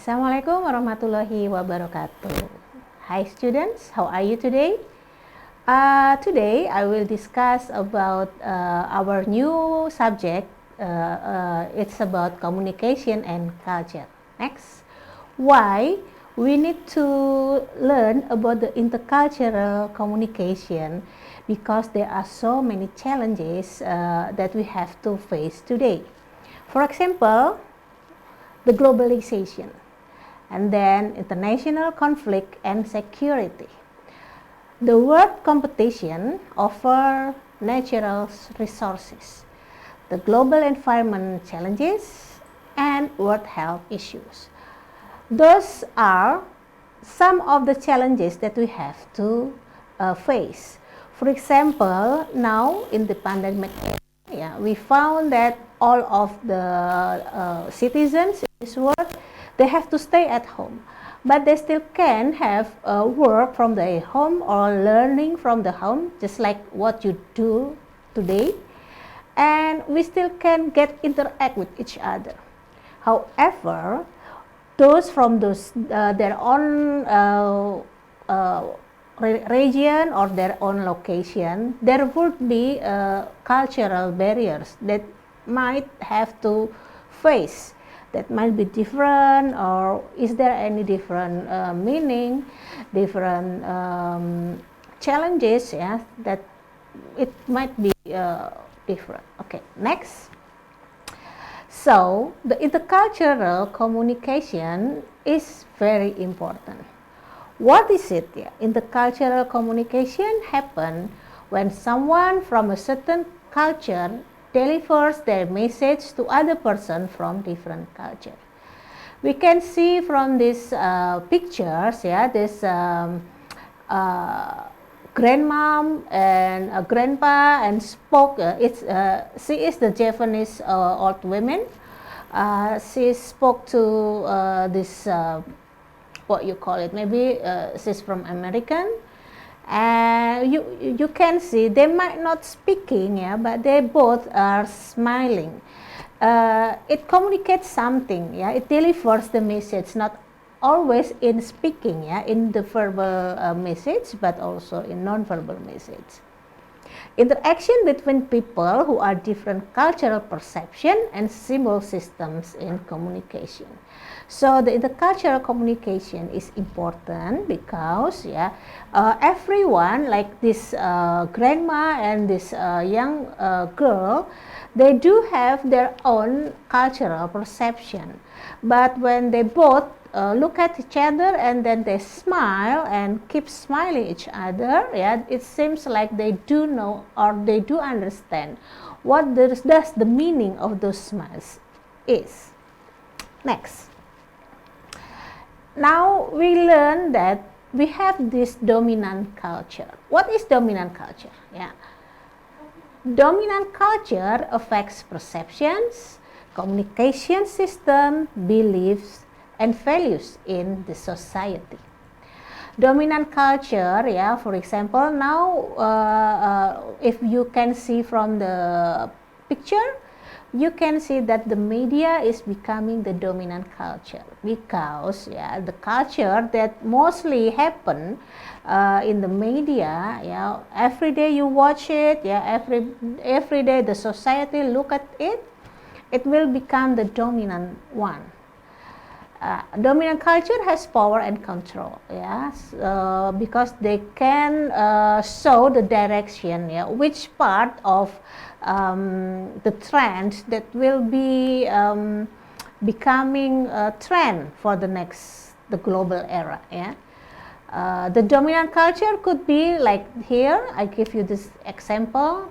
Assalamualaikum warahmatullahi wabarakatuh. Hi students, how are you today? Today I will discuss about our new subject. It's about communication and culture. Next, why we need to learn about the intercultural communication, because there are so many challenges that we have to face today. For example, the globalization, and then international conflict and security, the world competition over natural resources, the global environment challenges, and world health issues. Those are some of the challenges that we have to face. For example, now in the pandemic era, we found that all of the citizens in this world, they have to stay at home, but they still can have work from their home or learning from the home, just like what you do today, and we still can interact with each other. However, those from their own region or their own location, there would be cultural barriers that might have to face, that might be different, or is there any different meaning, different challenges, yeah, that it might be different. Okay, next. So the intercultural communication is very important. What is it? Yeah? Intercultural communication happens when someone from a certain culture delivers their message to other person from different culture. We can see from these pictures, yeah, this grandmom and a grandpa, and spoke. She is the Japanese old woman. She spoke to this what you call it? Maybe she's from American. And you can see they might not speaking, yeah, but they both are smiling. It communicates something, yeah. It delivers the message, not always in speaking, yeah, in the verbal message, but also in non-verbal message. Interaction between people who are different cultural perception and symbol systems in communication. So the intercultural communication is important because, yeah, everyone, like this grandma and this young girl, they do have their own cultural perception. But when they both look at each other and then they smile and keep smiling each other, yeah, it seems like they do know or they do understand what does the meaning of those smiles is. Next. Now we learn that we have this dominant culture. What is dominant culture? Yeah. Dominant culture affects perceptions, communication system, beliefs, and values in the society. Dominant culture, yeah, for example, now if you can see from the picture, you can see that the media is becoming the dominant culture, because, yeah, the culture that mostly happen in the media, yeah, every day you watch it, yeah, every day the society look at it, it will become the dominant one. Dominant culture has power and control, yes, because they can show the direction, yeah, which part of the trend that will be becoming a trend for the global era, yeah. The dominant culture could be like here, I give you this example,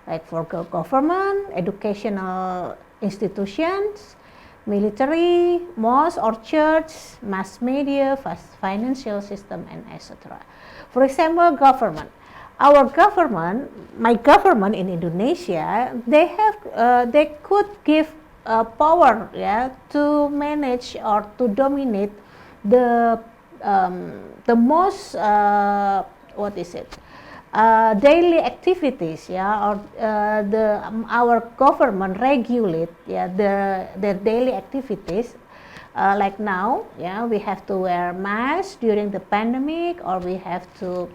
like for government, educational institutions, military, mosque or church, mass media, financial system, and etc. For example, government. Our government, my government in Indonesia, they could give power, yeah, to manage or to dominate the most what is it? Daily activities, yeah, or our government regulate, yeah, their daily activities like now, yeah, we have to wear masks during the pandemic, or we have to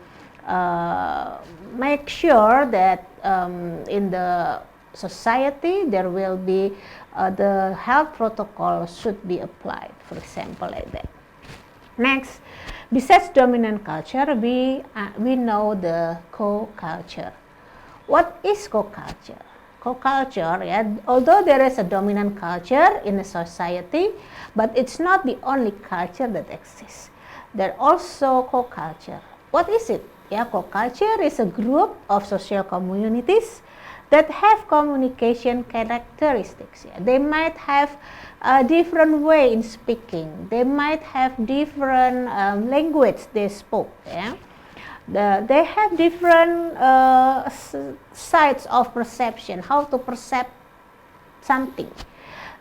make sure that in the society there will be the health protocol should be applied, for example, like that. Next, besides dominant culture, we know the co-culture. What is co-culture? Co-culture, yeah, although there is a dominant culture in a society, but it's not the only culture that exists. There are also co-culture. What is it? Yeah, co-culture is a group of social communities that have communication characteristics. Yeah. They might have a different way in speaking. They might have different language they spoke. Yeah. They have different sides of perception, how to perceive something.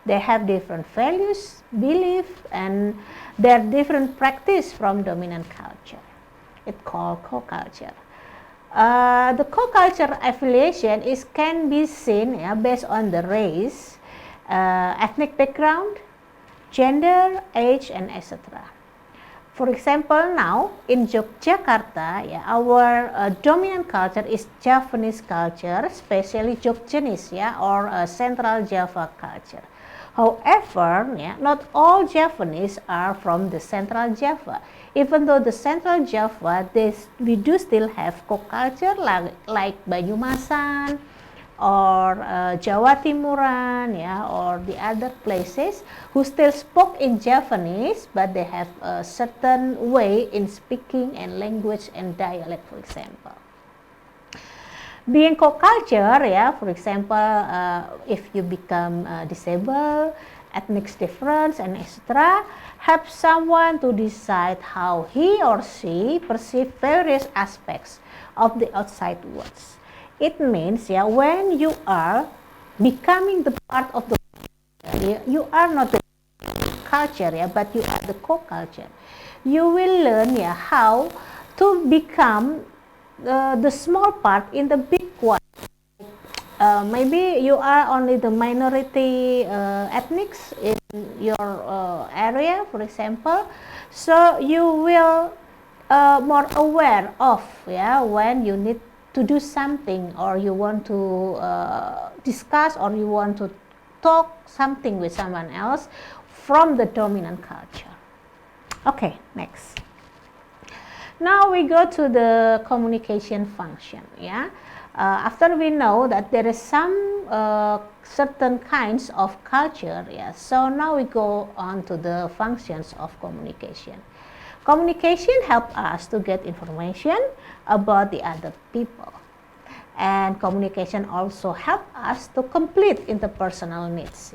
They have different values, beliefs, and their different practice from dominant culture. It's called co-culture. The co-culture affiliation can be seen based on the race, ethnic background, gender, age, and etc. For example, now in Yogyakarta, our dominant culture is Javanese culture, especially Jogjanese, or Central Java culture. However, not all Javanese are from the Central Java. Even though the Central Java, we do still have co-culture like Banyumasan or Jawa Timuran, or the other places who still spoke in Javanese, but they have a certain way in speaking and language and dialect, for example. Being co-culture, for example, if you become disabled, ethnic difference, and etc., help someone to decide how he or she perceives various aspects of the outside world. It means, when you are becoming the part of the culture, you are not the culture, but you are the co-culture. You will learn, how to become the small part in the big one. Maybe you are only the minority ethnics in your area, for example, so you will more aware of when you need to do something, or you want to discuss, or you want to talk something with someone else from the dominant culture. Okay, next. Now we go to the communication function. After we know that there is some certain kinds of culture, so now we go on to the functions of communication. Communication helps us to get information about the other people, and communication also helps us to complete interpersonal needs.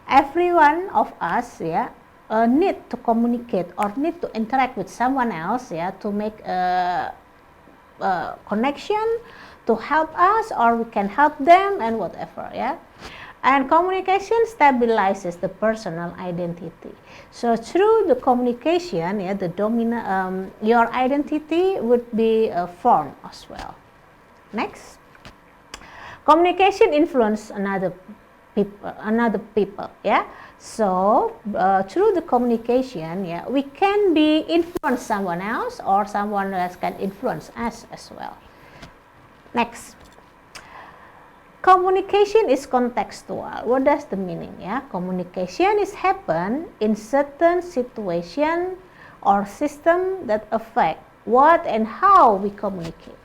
Every one of us need to communicate or need to interact with someone else to make a connection, to help us, or we can help them, and whatever. And communication stabilizes the personal identity. So through the communication, the dominant your identity would be formed as well. Next, communication influence another people. So through the communication, we can be influence someone else, or someone else can influence us as well. Next, communication is contextual. What does the meaning? Communication is happen in certain situation or system that affect what and how we communicate,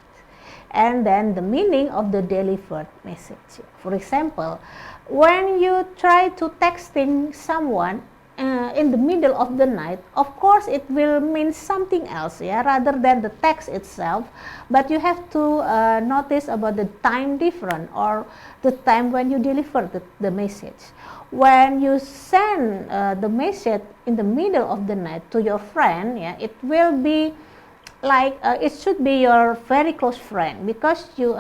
and then the meaning of the delivered message. For example, when you try to texting someone in the middle of the night, of course it will mean something else, rather than the text itself. But you have to notice about the time difference, or the time when you deliver the message. When you send the message in the middle of the night to your friend, it will be like it should be your very close friend, because you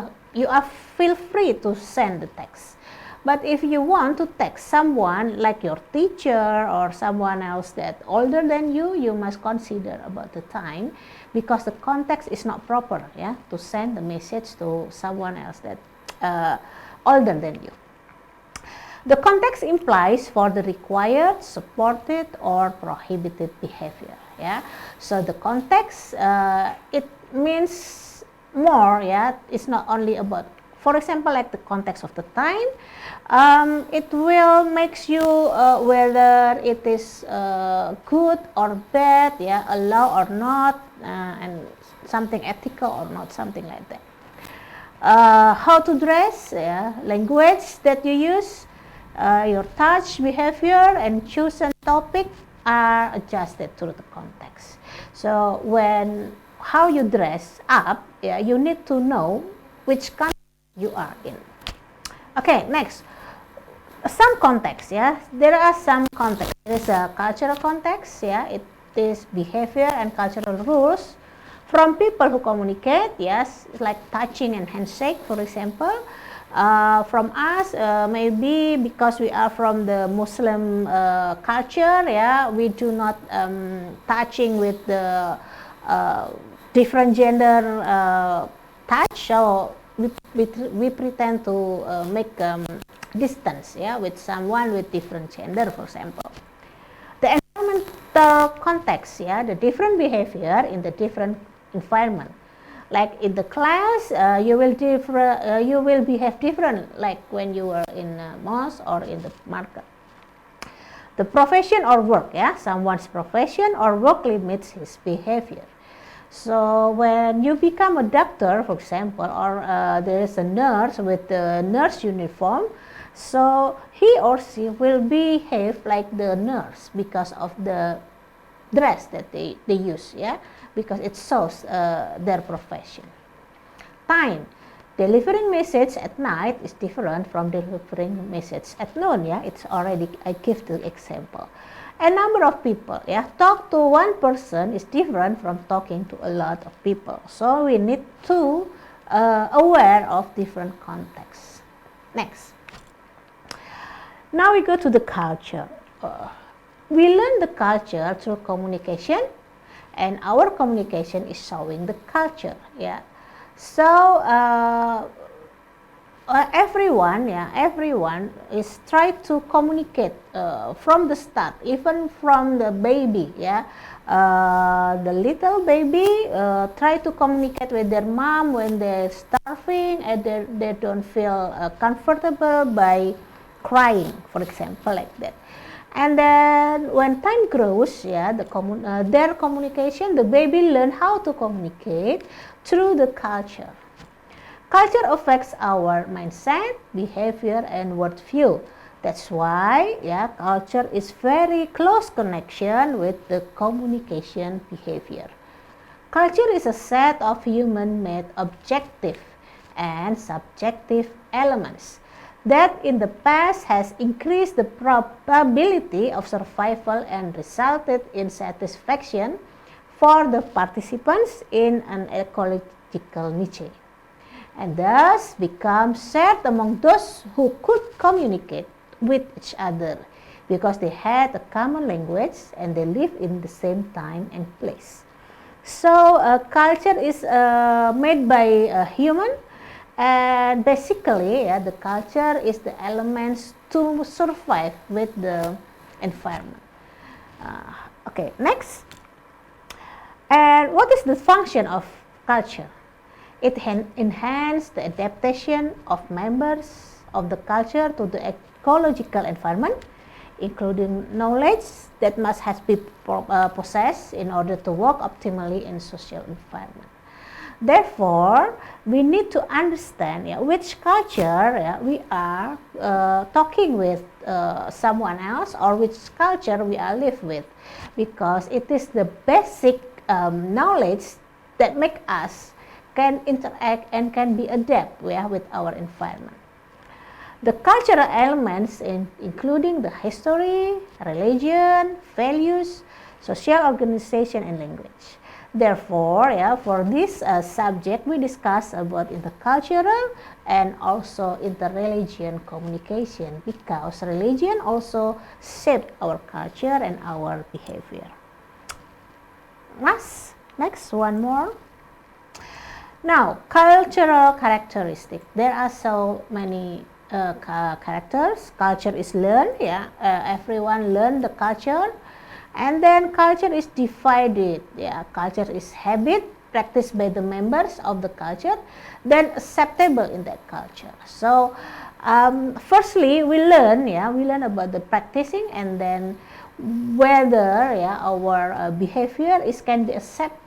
are feel free to send the text. But if you want to text someone like your teacher or someone else that older than you, you must consider about the time, because the context is not proper, to send the message to someone else that older than you. The context implies for the required, supported, or prohibited behavior. Yeah, so the context it means more. Yeah, it's not only about, for example, like the context of the time. It will makes you whether it is good or bad, yeah, allow or not, and something ethical or not, something like that. How to dress, yeah, language that you use, your touch, behavior, and chosen topic are adjusted to the context. So when how you dress up, yeah, you need to know which context you are in. Okay, next, some context. Yeah, there are some context. There is a cultural context. Yeah, it is behavior and cultural rules from people who communicate. Yes, like touching and handshake, for example. From us, maybe because we are from the Muslim culture, yeah, we do not touching with the different gender touch, so we pretend to make distance, yeah, with someone with different gender, for example. The environmental context, yeah, the different behavior in the different environment. Like in the class, you will behave different, like when you were in a mosque or in the market. The profession or work, yeah, someone's profession or work limits his behavior. So when you become a doctor, for example, or there is a nurse with the nurse uniform, so he or she will behave like the nurse because of the dress that they use, yeah, because it shows their profession. Time. Delivering message at night is different from delivering message at noon, yeah, it's already, I give the example. A number of people, yeah, talk to one person is different from talking to a lot of people. So we need to aware of different contexts. Next. Now we go to the culture. We learn the culture through communication, and our communication is showing the culture. Yeah, so everyone is try to communicate from the start, even from the baby. Yeah, the little baby try to communicate with their mom when they're starving and they don't feel comfortable by crying, for example, like that. And then when time grows, yeah, their communication, the baby learn how to communicate through the culture. Culture affects our mindset, behavior, and worldview. That's why, yeah, culture is very close connection with the communication behavior. Culture is a set of human-made objective and subjective elements that in the past has increased the probability of survival and resulted in satisfaction for the participants in an ecological niche, and thus become shared among those who could communicate with each other because they had a common language and they live in the same time and place. So culture is made by a human. And basically, yeah, the culture is the elements to survive with the environment. Okay, next. And what is the function of culture? It enhances the adaptation of members of the culture to the ecological environment, including knowledge that must have been possessed in order to work optimally in social environment. Therefore, we need to understand, yeah, which culture, yeah, we are talking with someone else, or which culture we are live with, because it is the basic knowledge that make us can interact and can be adapt, yeah, with our environment. The cultural elements including the history, religion, values, social organization, and language. Therefore, yeah, for this subject, we discuss about intercultural and also interreligion communication, because religion also shape our culture and our behavior. Next, one more. Now, cultural characteristic. There are so many characters. Culture is learned. Yeah, everyone learn the culture, and then culture is divided. Yeah, culture is habit practiced by the members of the culture, then acceptable in that culture. So firstly we learn about the practicing, and then whether our behavior is can be accepted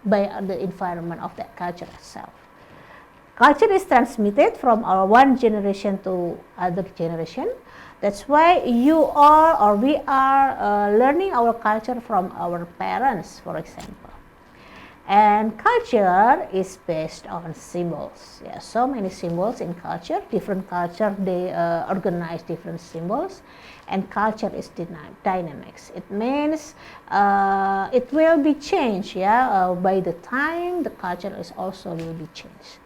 by the environment of that culture itself. Culture is transmitted from our one generation to other generation. That's why you are or we are learning our culture from our parents, for example. And culture is based on symbols. Yeah, so many symbols in culture. Different culture, they organize different symbols. And culture is dynamics. It means it will be changed. By the time the culture is also will be changed.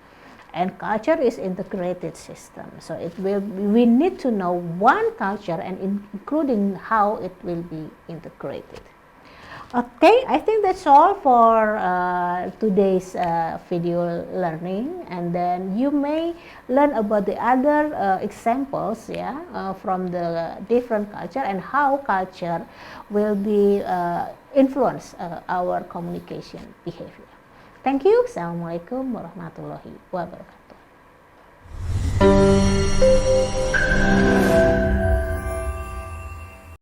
And culture is integrated system. So we need to know one culture and including how it will be integrated. Okay, I think that's all for today's video learning, and then you may learn about the other examples from the different culture and how culture will be influence our communication behavior. Thank you. Assalamualaikum warahmatullahi wabarakatuh.